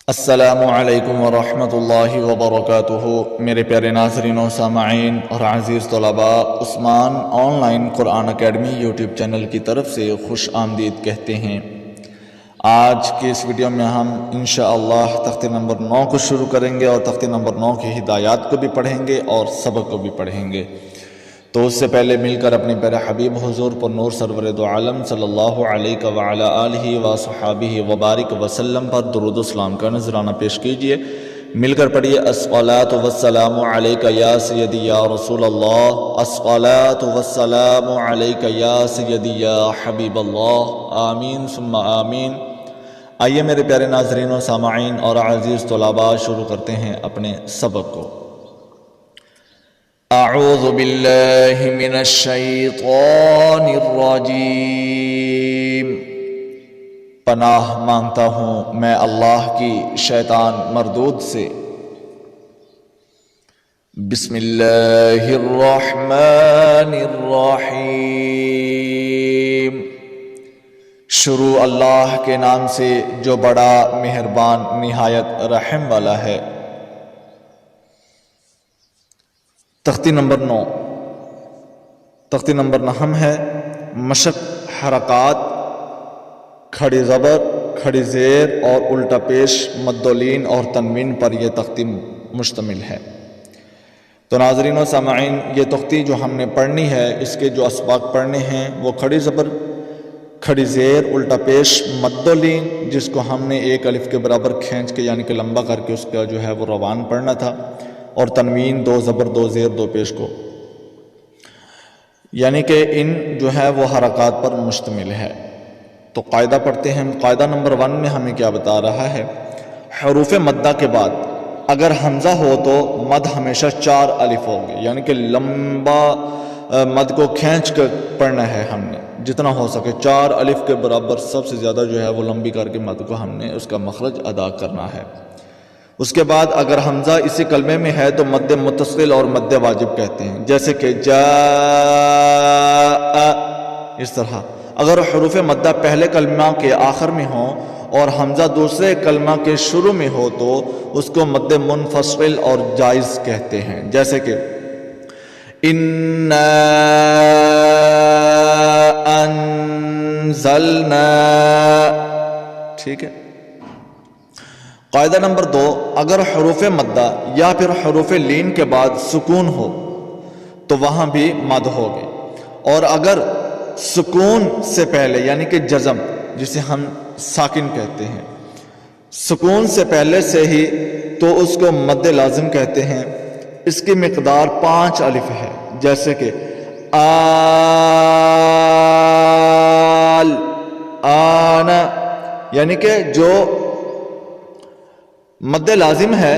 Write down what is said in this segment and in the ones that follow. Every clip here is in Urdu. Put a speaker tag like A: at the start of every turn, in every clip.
A: السلام علیکم ورحمۃ اللہ وبرکاتہ۔ میرے پیارے ناظرین و سامعین اور عزیز طلباء، Usman online Quran academy YouTube channel کی طرف سے خوش آمدید کہتے ہیں۔ آج کے اس ویڈیو میں ہم انشاءاللہ تختی نمبر 9 کو شروع کریں گے اور تختی نمبر 9 کی ہدایات کو بھی پڑھیں گے اور سبق کو بھی پڑھیں گے۔ تو اس سے پہلے مل کر اپنے پیارے حبیب حضور پر نور سرور دو عالم صلی اللہ علیہ وعلی آلہ وصحابہ وبارک وسلم پر درود و سلام کا نذرانہ پیش کیجئے۔ مل کر پڑھیے الصلاۃ والسلام علیک یا سیدی یا رسول اللہ، الصلاۃ والسلام علیک یا سیدی یا حبیب اللہ، آمین ثم آمین۔ آئیے میرے پیارے ناظرین و سامعین اور عزیز طلباء، شروع کرتے ہیں اپنے سبق کو۔ اعوذ باللہ من الشیطان الرجیم، پناہ مانگتا ہوں میں اللہ کی شیطان مردود سے۔ بسم اللہ الرحمن الرحیم، شروع اللہ کے نام سے جو بڑا مہربان نہایت رحم والا ہے۔ تختی نمبر 9، تختی نمبر 9 ہے مشق حرکات، کھڑی زبر، کھڑی زیر اور الٹا پیش، مد و لین اور تنوین پر یہ تختی مشتمل ہے۔ تو ناظرین و سامعین، یہ تختی جو ہم نے پڑھنی ہے، اس کے جو اسباق پڑھنے ہیں وہ کھڑی زبر، کھڑی زیر، الٹا پیش، مد و لین، جس کو ہم نے 1 الف کے برابر کھینچ کے یعنی کہ لمبا کر کے اس کا جو ہے وہ روان پڑھنا تھا، اور تنوین 2 زبر 2 زیر 2 پیش کو، یعنی کہ ان جو ہے وہ حرکات پر مشتمل ہے۔ تو قاعدہ پڑھتے ہیں۔ قاعدہ نمبر 1 میں ہمیں کیا بتا رہا ہے؟ حروف مدہ کے بعد اگر حمزہ ہو تو مد ہمیشہ 4 الف ہوگی، یعنی کہ لمبا مد کو کھینچ کر پڑھنا ہے ہم نے، جتنا ہو سکے 4 الف کے برابر سب سے زیادہ جو ہے وہ لمبی کر کے مد کو ہم نے اس کا مخرج ادا کرنا ہے۔ اس کے بعد اگر حمزہ اسی کلمے میں ہے تو مد متصل اور مد واجب کہتے ہیں، جیسے کہ جاء، اس طرح۔ اگر حروف مدہ پہلے کلمہ کے آخر میں ہوں اور حمزہ دوسرے کلمہ کے شروع میں ہو تو اس کو مد منفصل اور جائز کہتے ہیں، جیسے کہ اِنَّا أَنزَلْنَا، ٹھیک ہے۔ قاعدہ نمبر 2، اگر حروف مدہ یا پھر حروف لین کے بعد سکون ہو تو وہاں بھی مد ہوگی، اور اگر سکون سے پہلے یعنی کہ جزم، جسے ہم ساکن کہتے ہیں، سکون سے پہلے سے ہی تو اس کو مد لازم کہتے ہیں۔ اس کی مقدار 5 الف ہے، جیسے کہ آل، آنا، یعنی کہ جو مد لازم ہے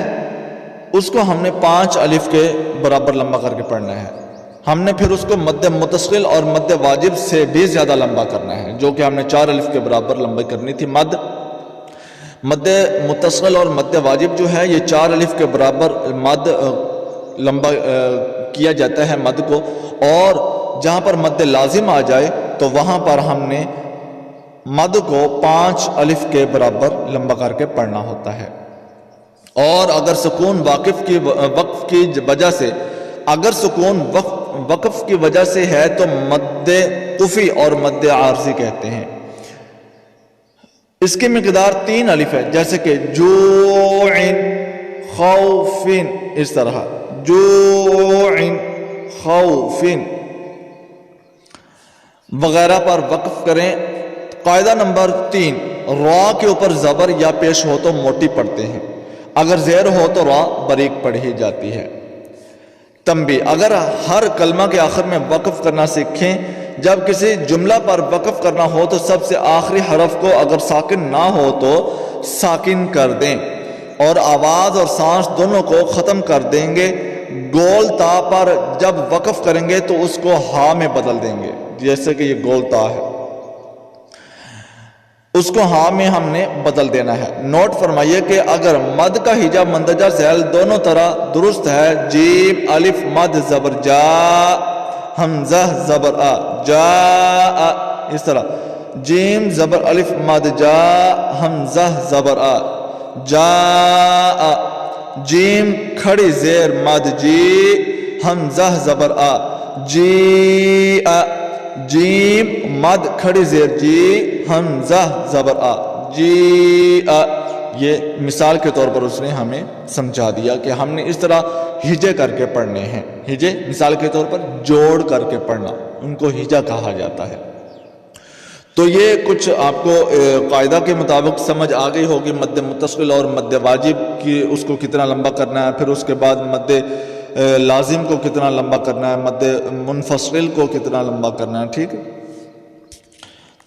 A: اس کو ہم نے 5 الف کے برابر لمبا کر کے پڑھنا ہے۔ ہم نے پھر اس کو مد متصل اور مد واجب سے بھی زیادہ لمبا کرنا ہے، جو کہ ہم نے 4 الف کے برابر لمبی کرنی تھی۔ مد متصل اور مد واجب جو ہے یہ 4 الف کے برابر مد لمبا کیا جاتا ہے مد کو، اور جہاں پر مد لازم آ جائے تو وہاں پر ہم نے مد کو 5 الف کے برابر لمبا کر کے پڑھنا ہوتا ہے۔ اور اگر سکون وقف کی وجہ سے، اگر سکون وقف کی وجہ سے ہے تو مد قفی اور مد عارضی کہتے ہیں۔ اس کی مقدار 3 الف ہے، جیسے کہ جوع، خوف، اس طرح جوع، خوف وغیرہ پر وقف کریں۔ قاعدہ نمبر 3، را کے اوپر زبر یا پیش ہو تو موٹی پڑھتے ہیں، اگر زیر ہو تو را باریک پڑھی جاتی ہے۔ تنبیہ، اگر ہر کلمہ کے آخر میں وقف کرنا سیکھیں، جب کسی جملہ پر وقف کرنا ہو تو سب سے آخری حرف کو اگر ساکن نہ ہو تو ساکن کر دیں، اور آواز اور سانس دونوں کو ختم کر دیں گے۔ گول تا پر جب وقف کریں گے تو اس کو ہا میں بدل دیں گے، جیسے کہ یہ گول تا ہے، اس کو ہاں میں ہم نے بدل دینا ہے۔ نوٹ فرمائیے کہ اگر مد کا ہجا مندرجہ ذیل دونوں طرح درست ہے، جیم الف مد زبر جا، حمزہ زبر آ، جا، اس طرح جیم زبر الف مد جا، حمزہ زبر آ، جاء جیم کھڑی زیر مد جی حمزہ زبر آ جی جیم مد کھڑی زیر جی حمزہ زبر آ جی یہ مثال کے طور پر اس نے ہمیں سمجھا دیا کہ ہم نے اس طرح ہجے کر کے پڑھنے ہیں. ہجے مثال کے طور پر جوڑ کر کے پڑھنا، ان کو ہجا کہا جاتا ہے. تو یہ کچھ آپ کو قاعدہ کے مطابق سمجھ آ گئی ہوگی. مد متصل اور مد واجب کی اس کو کتنا لمبا کرنا ہے، پھر اس کے بعد مد لازم کو کتنا لمبا کرنا ہے، مد منفصل کو کتنا لمبا کرنا ہے. ٹھیک.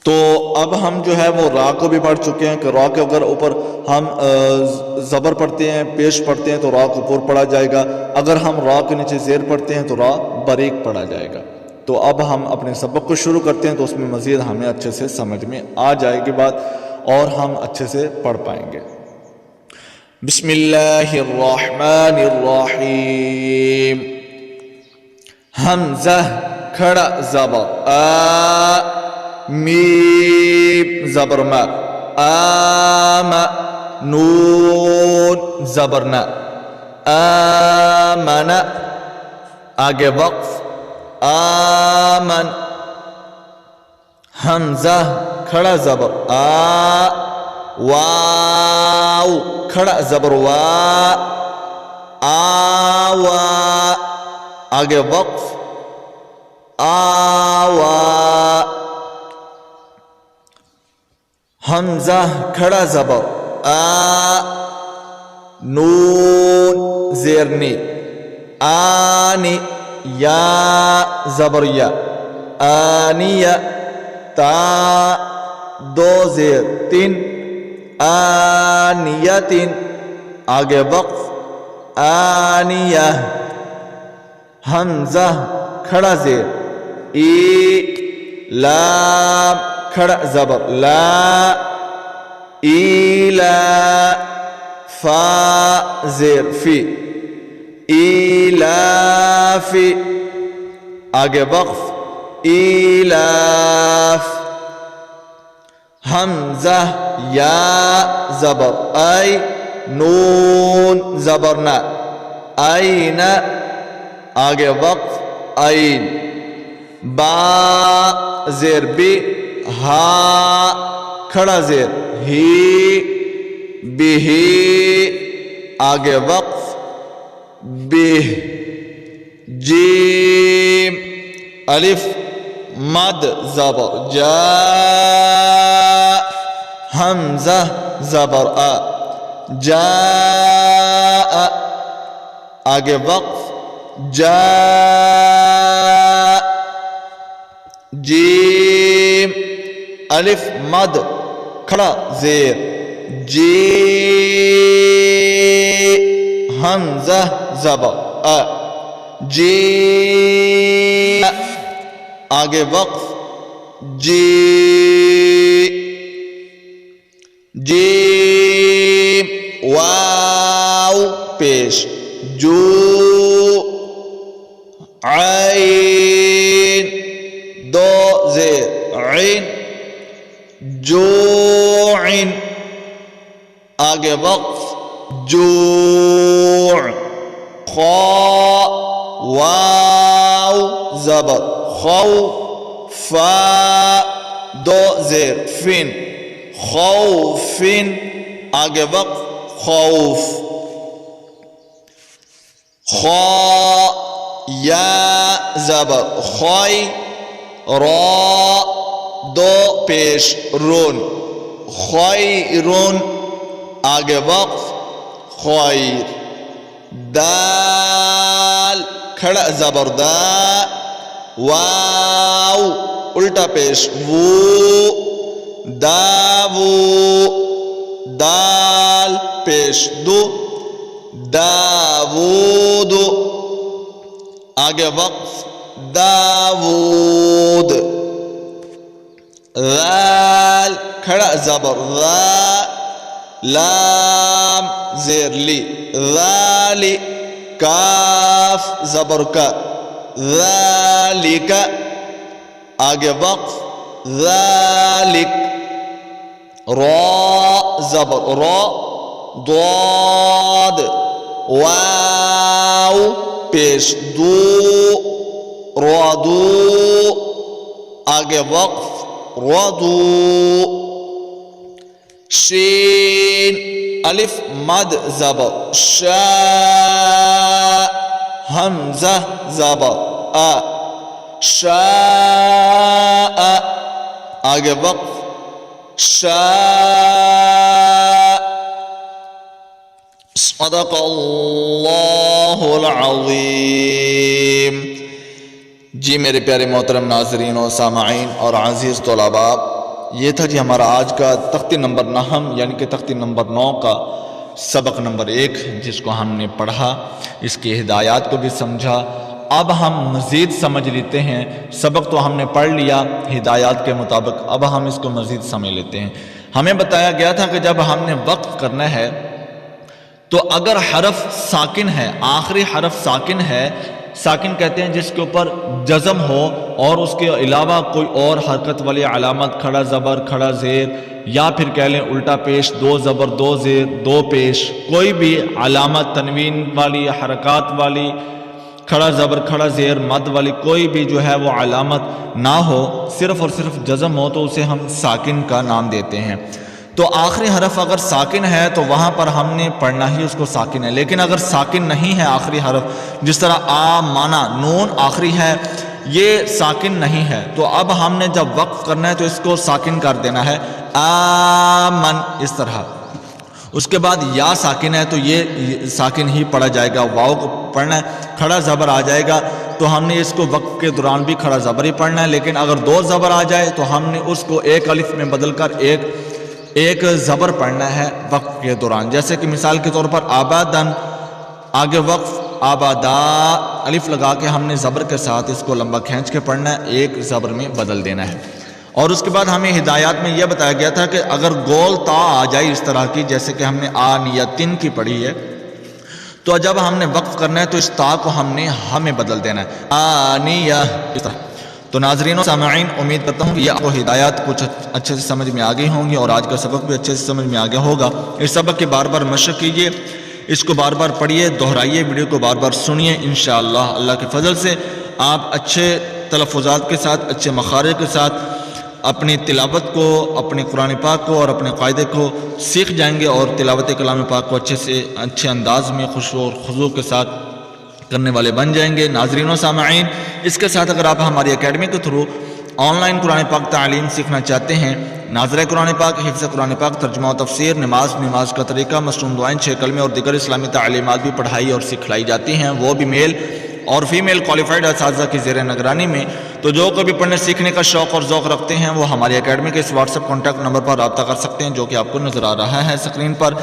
A: تو اب ہم جو ہے وہ را کو بھی پڑھ چکے ہیں کہ را کے اگر اوپر ہم زبر پڑھتے ہیں، پیش پڑھتے ہیں تو را کو اوپر پڑھا جائے گا. اگر ہم را کے نیچے زیر پڑھتے ہیں تو را باریک پڑھا جائے گا. تو اب ہم اپنے سبق کو شروع کرتے ہیں تو اس میں مزید ہمیں اچھے سے سمجھ میں آ جائے گی بات اور ہم اچھے سے پڑھ پائیں گے. بسم اللہ الرحمن الرحیم. حمزہ کھڑا زبر آ، میم زبر ما، آم نون زبر نا، آمن آگے وقف آمن. حمزہ کھڑا زبر آ، واو کھڑا زبر وا، آوا آگے وقف آوا. حمزہ کھڑا زبر آ، نون زیرنی آنی، یا زبر یا آنیہ، تا دو زیر تین آنیتن آگے وقف آنیہ. حمزہ کھڑا زیر ای، لام کھڑا زبر لا، ایلا، فا زیر فی، ایلافی آگے وقف ایلاف. حمزہ یا زبر ای، نون زبر نا، این آگے وقف این. با زیر بی، ہا کھڑا زیر ہی، بھی آگے وقف بھی. جیم الف مد زبر جا، حمزہ زبر آ جاء آگے وقف جا. جیم الف مد کھڑا زیر جی، حمزہ زبر آ جی آگے وقف جی. جیم واو پیش جو، عین دو زیر عین، جوع آگے وقف جوع. خا واو زبر خو، فا دو زیر فن، خوفن آگے وقف خوف. خا یا زبر خوی، را دو پیش رون، خیرون آگے وقف خیر. دال کھڑا زبر دا، واو الٹا پیش وو، داوو دال پیش دو، داوود آگے وقف داوود. ذال کھڑا زبر ذا، لام زیر لی ذالی، کاف زبر کا ذالک آگے وقف ذالک. را زبر را، ضاد واو پیش دو رادو آگے وقف رادو شین الف مد زبر شاء حمزہ زبر شاء آگے وقف شاء صدق اللہ العظیم۔ جی میرے پیارے محترم ناظرین و سامعین اور عزیز طلباء، یہ تھا جی ہمارا آج کا تختی نمبر 9 یعنی کہ تختی نمبر 9 کا سبق نمبر 1 جس کو ہم نے پڑھا، اس کی ہدایات کو بھی سمجھا۔ اب ہم مزید سمجھ لیتے ہیں، سبق تو ہم نے پڑھ لیا ہدایات کے مطابق، اب ہم اس کو مزید سمجھ لیتے ہیں۔ ہمیں بتایا گیا تھا کہ جب ہم نے وقف کرنا ہے تو اگر حرف ساکن ہے، آخری حرف ساکن ہے، ساکن کہتے ہیں جس کے اوپر جزم ہو اور اس کے علاوہ کوئی اور حرکت والی علامت، کھڑا زبر کھڑا زیر، یا پھر کہہ لیں الٹا پیش، 2 زبر 2 زیر 2 پیش، کوئی بھی علامت تنوین والی، حرکات والی، کھڑا زبر کھڑا زیر مد والی کوئی بھی جو ہے وہ علامت نہ ہو، صرف اور صرف جزم ہو، تو اسے ہم ساکن کا نام دیتے ہیں۔ تو آخری حرف اگر ساکن ہے تو وہاں پر ہم نے پڑھنا ہی اس کو ساکن ہے، لیکن اگر ساکن نہیں ہے آخری حرف، جس طرح آمانا نون آخری ہے، یہ ساکن نہیں ہے، تو اب ہم نے جب وقف کرنا ہے تو اس کو ساکن کر دینا ہے، آمن اس طرح۔ اس کے بعد یا ساکن ہے تو یہ ساکن ہی پڑھا جائے گا، واو کو پڑھنا ہے، کھڑا زبر آ جائے گا تو ہم نے اس کو وقف کے دوران بھی کھڑا زبر ہی پڑھنا ہے، لیکن اگر 2 زبر آ جائے تو ہم نے اس کو ایک الف میں بدل کر ایک زبر پڑھنا ہے وقف کے دوران۔ جیسے کہ مثال کے طور پر آبادن، آگے وقف آبادا، الف لگا کے ہم نے زبر کے ساتھ اس کو لمبا کھینچ کے پڑھنا ہے، ایک زبر میں بدل دینا ہے۔ اور اس کے بعد ہمیں ہدایات میں یہ بتایا گیا تھا کہ اگر گول تا آ جائے اس طرح کی، جیسے کہ ہم نے آنیتن کی پڑھی ہے، تو جب ہم نے وقف کرنا ہے تو اس تا کو ہم نے ہمیں بدل دینا ہے، آنیہ اس طرح۔ تو ناظرین و سامعین، امید کرتا ہوں کہ یہ آپ کو ہدایات کچھ اچھے سے سمجھ میں آ گئی ہوں گی اور آج کا سبق بھی اچھے سے سمجھ میں آ گیا ہوگا۔ اس سبق کی بار بار مشق کیجیے، اس کو بار بار پڑھیے، دہرائیے، ویڈیو کو بار بار سنیے، انشاءاللہ اللہ کے فضل سے آپ اچھے تلفظات کے ساتھ، اچھے مخارج کے ساتھ اپنی تلاوت کو، اپنے قرآن پاک کو اور اپنے قاعدے کو سیکھ جائیں گے اور تلاوت کلام پاک کو اچھے انداز میں خشوع اور خضوع کے ساتھ کرنے والے بن جائیں گے۔ ناظرین و سامعین، اس کے ساتھ اگر آپ ہماری اکیڈمی کے تھرو آن لائن قرآن پاک تعلیم سیکھنا چاہتے ہیں، ناظرہ قرآن پاک، حفظ قرآن پاک، ترجمہ و تفسیر، نماز کا طریقہ، مصنون دعائیں، 6 کلمے اور دیگر اسلامی تعلیمات بھی پڑھائی اور سکھلائی جاتی ہیں، وہ بھی میل اور فیمیل کوالیفائڈ اساتذہ کی زیر نگرانی میں۔ تو جو کبھی پڑھنے سیکھنے کا شوق اور ذوق رکھتے ہیں وہ ہماری اکیڈمی کے اس واٹس ایپ کانٹیکٹ نمبر پر رابطہ کر سکتے ہیں، جو کہ آپ کو نظر آ رہا ہے اسکرین پر،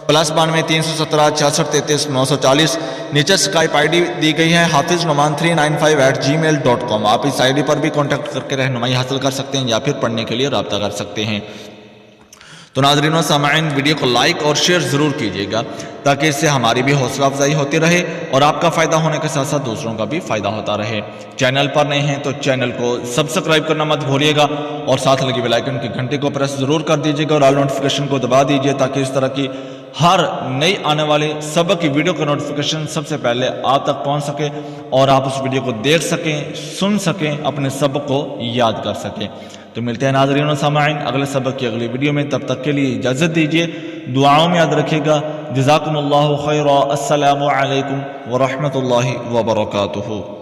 A: +92 317 66 33 940۔ نیچے اسکائپ آئی ڈی دی گئی ہے hafiznuman395@gmail.com۔ آپ اس آئی ڈی پر بھی کانٹیکٹ کر کے رہنمائی حاصل کر سکتے ہیں یا پھر پڑھنے کے لیے رابطہ کر سکتے ہیں۔ تو ناظرین و سامعین، ویڈیو کو لائک اور شیئر ضرور کیجیے گا تاکہ اس سے ہماری بھی حوصلہ افزائی ہوتی رہے اور آپ کا فائدہ ہونے کے ساتھ ساتھ دوسروں کا بھی فائدہ ہوتا رہے۔ چینل پر نئے ہیں تو چینل کو سبسکرائب کرنا مت بھولیے گا اور ساتھ لگی بیل آئیکن کی گھنٹی کو پریس ضرور کر دیجیے گا اور آل نوٹیفیکیشن کو دبا دیجیے تاکہ اس طرح کی ہر نئی آنے والے سبق کی ویڈیو کا نوٹیفیکیشن سب سے پہلے آپ تک پہنچ سکے اور آپ اس ویڈیو کو دیکھ سکیں، سن سکیں، اپنے سبق کو یاد کر سکیں۔ تو ملتے ہیں ناظرین و سامعین اگلے سبق کی اگلی ویڈیو میں، تب تک کے لیے اجازت دیجیے، دعاؤں میں یاد رکھیے گا۔ جزاکم اللہ خیرا، السلام علیکم ورحمۃ اللہ وبرکاتہ۔